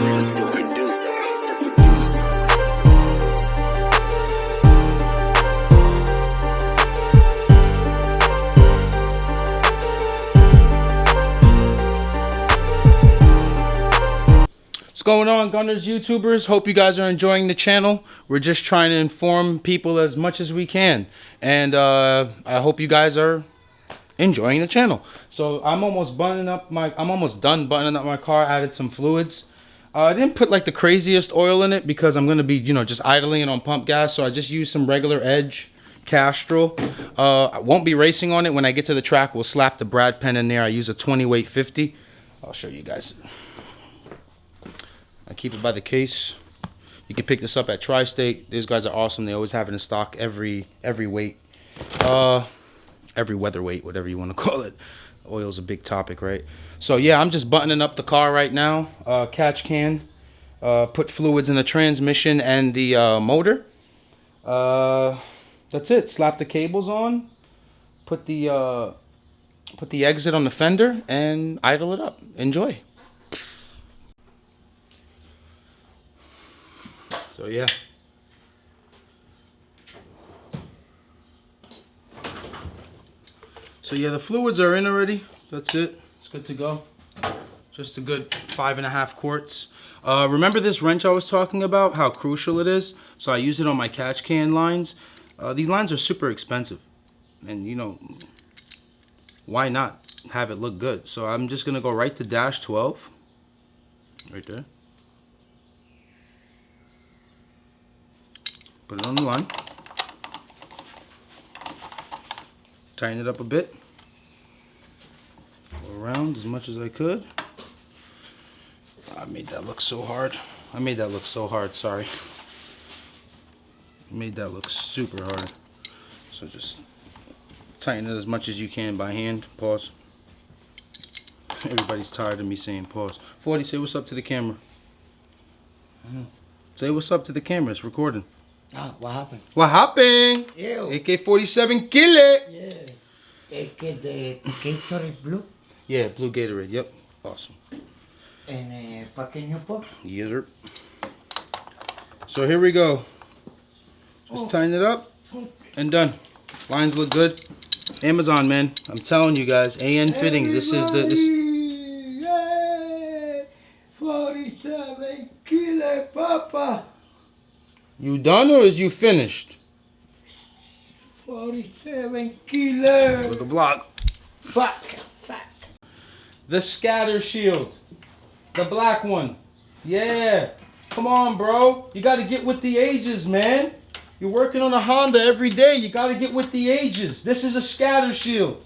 What's going on, Gunners YouTubers? Hope you guys are enjoying the channel. We're just trying to inform people as much as we can, and I hope you guys are enjoying the channel. So I'm almost done buttoning up my car. Added some fluids. I didn't put like the craziest oil in it because I'm gonna be, just idling it on pump gas. So I just used some regular Edge Castrol. I won't be racing on it. When I get to the track, we'll slap the Brad pen in there. I use a 20 weight 50. I'll show you guys. I keep it by the case. You can pick this up at Tri-State. These guys are awesome. They always have it in stock every weight, every weather weight, whatever you want to call it. Oil's a big topic, right? So yeah, I'm just buttoning up the car right now. Catch can, put fluids in the transmission and the motor. That's it. Slap the cables on, put the exit on the fender, and idle it up. Enjoy. So yeah. So yeah, the fluids are in already. That's it. It's good to go. Just a good 5.5 quarts. Remember this wrench I was talking about, how crucial it is? So I use it on my catch can lines. These lines are super expensive. And why not have it look good? So I'm just gonna go right to dash 12. Right there. Put it on the line. Tighten it up a bit. Go around as much as I could. I made that look so hard. Sorry. I made that look super hard. So just tighten it as much as you can by hand. Pause. Everybody's tired of me saying pause. 40, say what's up to the camera. Say what's up to the camera. It's recording. Ah, what happened? What happened? Ew. AK47, kill it! Yeah. The Gatorade blue? Yeah, blue Gatorade, yep. Awesome. And pequeño pot? Yes, sir. So here we go. Just tighten it up and done. Lines look good. Amazon, man. I'm telling you guys, AN Fittings. This is the... Yeah. 47 kilo, papa. You done or is you finished? 47 kilos. Where's the block? Fuck. The scatter shield. The black one. Yeah. Come on, bro. You got to get with the ages, man. You're working on a Honda every day. You got to get with the ages. This is a scatter shield.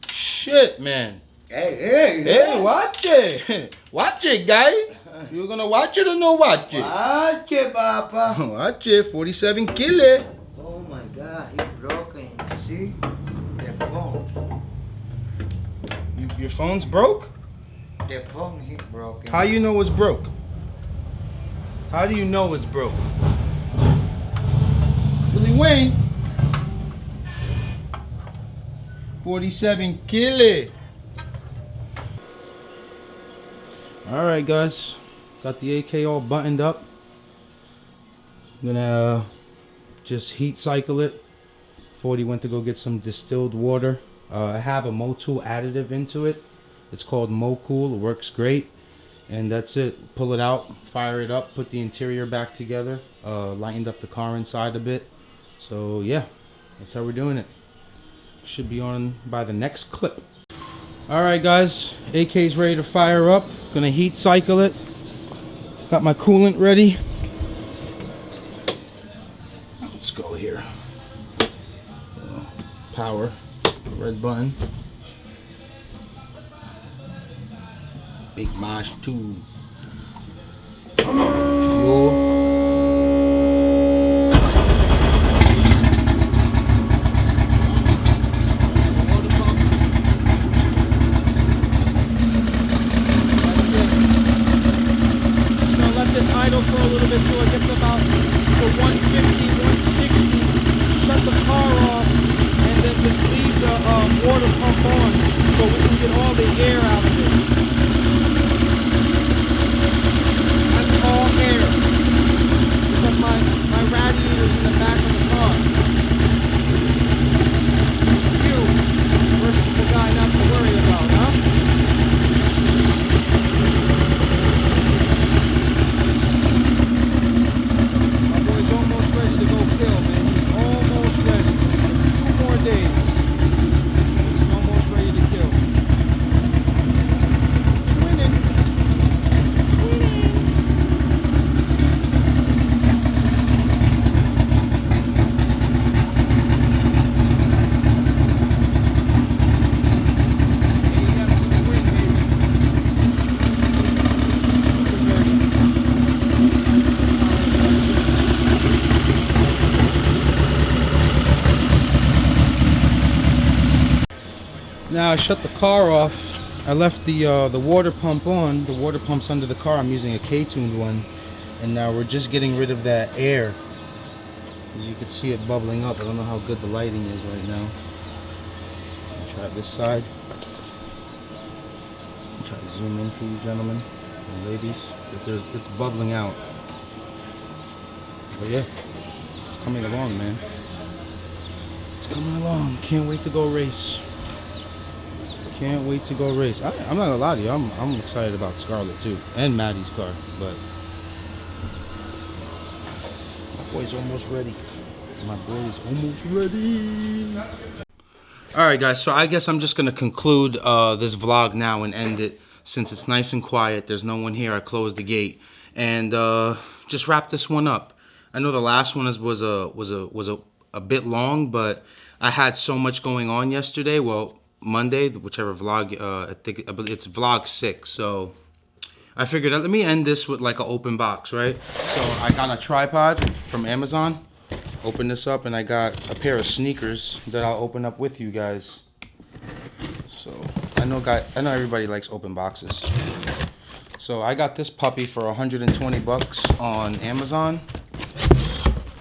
Shit, man. Hey, watch it. Watch it, guy. You gonna watch it or no watch it? Watch it, papa. Watch it. 47 kilo. Oh my God, he broken. See? The phone. Your phone's broke? The phone, he broken. How you know it's broke? How do you know it's broke? Philly Wayne. 47 kilo. Alright guys, got the AK all buttoned up. I'm gonna just heat cycle it. 40 went to go get some distilled water. I have a Motul additive into it. It's called Mocool. It works great. And that's it. Pull it out, fire it up, put the interior back together. Lightened up the car inside a bit. So yeah, that's how we're doing it. Should be on by the next clip. Alright guys, AK's ready to fire up. Gonna heat cycle it. Got my coolant ready. Let's go here. Power, red button. Big Mosh 2. Fuel. Idle for a little bit till it gets about to 150, 160. Shut the car off and then just leave the water pump on so we can get all the air out of it. Now I shut the car off. I left the water pump on. The water pump's under the car. I'm using a K-tuned one, and now we're just getting rid of that air. As you can see it bubbling up. I don't know how good the lighting is right now. I'll try this side. I'll try to zoom in for you gentlemen and ladies. But it's bubbling out. But yeah, it's coming along, man. It's coming along. Can't wait to go race. Can't wait to go race. I'm not gonna lie to you. I'm excited about Scarlett too, and Maddie's car. But my boy's almost ready. My boy's almost ready. All right, guys. So I guess I'm just gonna conclude this vlog now and end it, since it's nice and quiet. There's no one here. I closed the gate and just wrap this one up. I know the last one was a bit long, but I had so much going on yesterday. Well, Monday, whichever vlog, I think it's vlog 6. So I figured out, let me end this with like an open box, right? So I got a tripod from Amazon. Open this up, and I got a pair of sneakers that I'll open up with you guys. So I know everybody likes open boxes. So I got this puppy for 120 bucks on Amazon.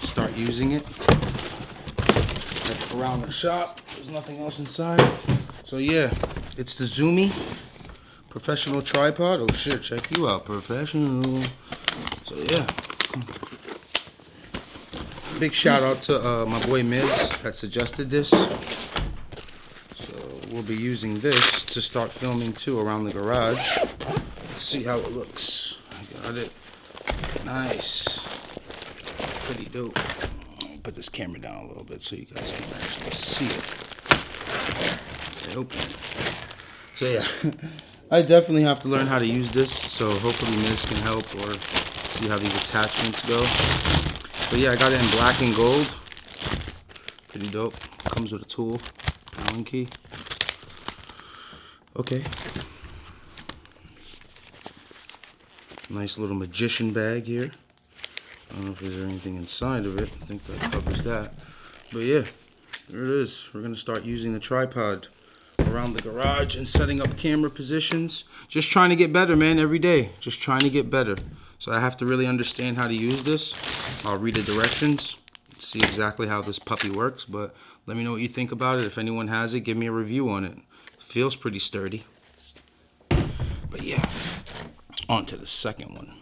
Start using it. Look around the shop. There's nothing else inside. So yeah, it's the Zoomy professional tripod. Oh shit, check you out, professional. So yeah, big shout out to my boy Miz that suggested this. So we'll be using this to start filming too around the garage. Let's see how it looks. I got it. Nice. Pretty dope. Let me put this camera down a little bit so you guys can actually see it. Open. So yeah, I definitely have to learn how to use this, so hopefully Miz can help or see how these attachments go. But yeah, I got it in black and gold. Pretty dope. Comes with a tool, Allen key. Okay. Nice little magician bag here. I don't know if there's anything inside of it. I think that covers that. But yeah, there it is. We're gonna start using the tripod around the garage and setting up camera positions. Just trying to get better, man, every day. Just trying to get better. So I have to really understand how to use this. I'll read the directions, see exactly how this puppy works, but let me know what you think about it. If anyone has it, give me a review on it. Feels pretty sturdy. But yeah, on to the second one.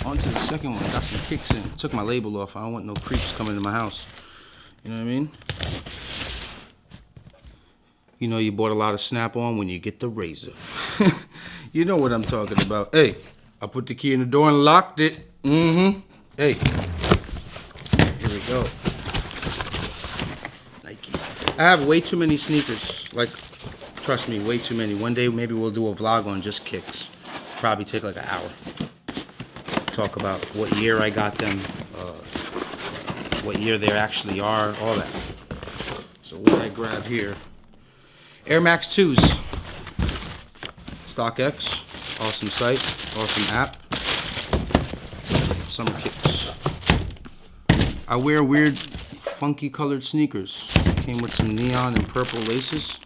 On to the second one. Got some kicks in. Took my label off. I don't want no creeps coming to my house. You know what I mean? You know you bought a lot of Snap-on when you get the razor. You know what I'm talking about. Hey, I put the key in the door and locked it. Hey, here we go. Nikes. I have way too many sneakers. Like, trust me, way too many. One day maybe we'll do a vlog on just kicks. Probably take like an hour. Talk about what year I got them, what year they actually are, all that. So what I grab here. Air Max 2s, StockX, awesome site, awesome app, summer kicks. I wear weird, funky colored sneakers. Came with some neon and purple laces.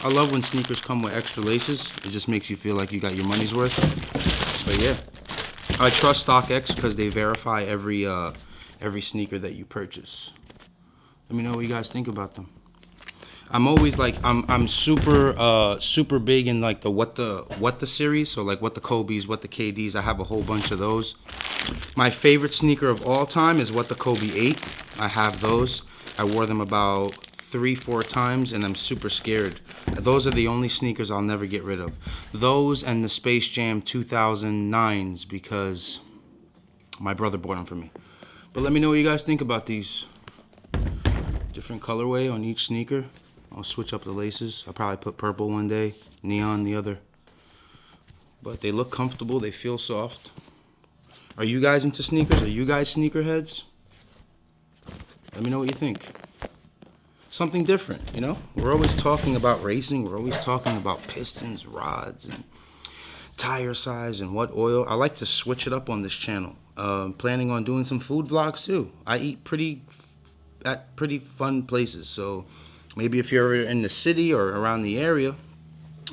I love when sneakers come with extra laces. It just makes you feel like you got your money's worth. But yeah, I trust StockX because they verify every sneaker that you purchase. Let me know what you guys think about them. I'm always like I'm super big in like the what the series, so like what the Kobe's, what the KD's. I have a whole bunch of those. My favorite sneaker of all time is what the Kobe 8. I have those. I wore them about 3-4 times and I'm super scared. Those are the only sneakers I'll never get rid of. Those and the Space Jam 2009s because my brother bought them for me. But let me know what you guys think about these. Different colorway on each sneaker. I'll switch up the laces. I'll probably put purple one day, neon the other. But they look comfortable. They feel soft. Are you guys into sneakers? Are you guys sneakerheads? Let me know what you think. Something different, you know? We're always talking about racing. We're always talking about pistons, rods, and tire size and what oil. I like to switch it up on this channel. Planning on doing some food vlogs too. I eat at pretty fun places, so maybe if you're in the city or around the area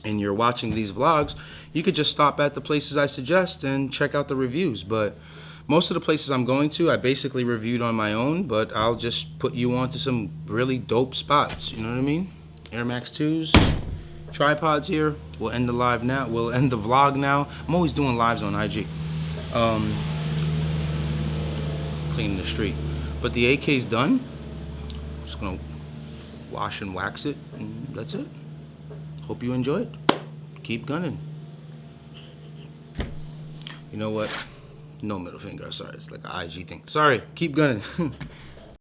and you're watching these vlogs, you could just stop at the places I suggest and check out the reviews. But most of the places I'm going to, I basically reviewed on my own, but I'll just put you on to some really dope spots, you know what I mean? Air Max 2s, tripods here. We'll end the live now. We'll end the vlog now. I'm always doing lives on IG. Cleaning the street. But the AK's done. Just gonna wash and wax it, and that's it. Hope you enjoy it. Keep gunning. You know what? No middle finger. Sorry, it's like an IG thing. Sorry. Keep gunning.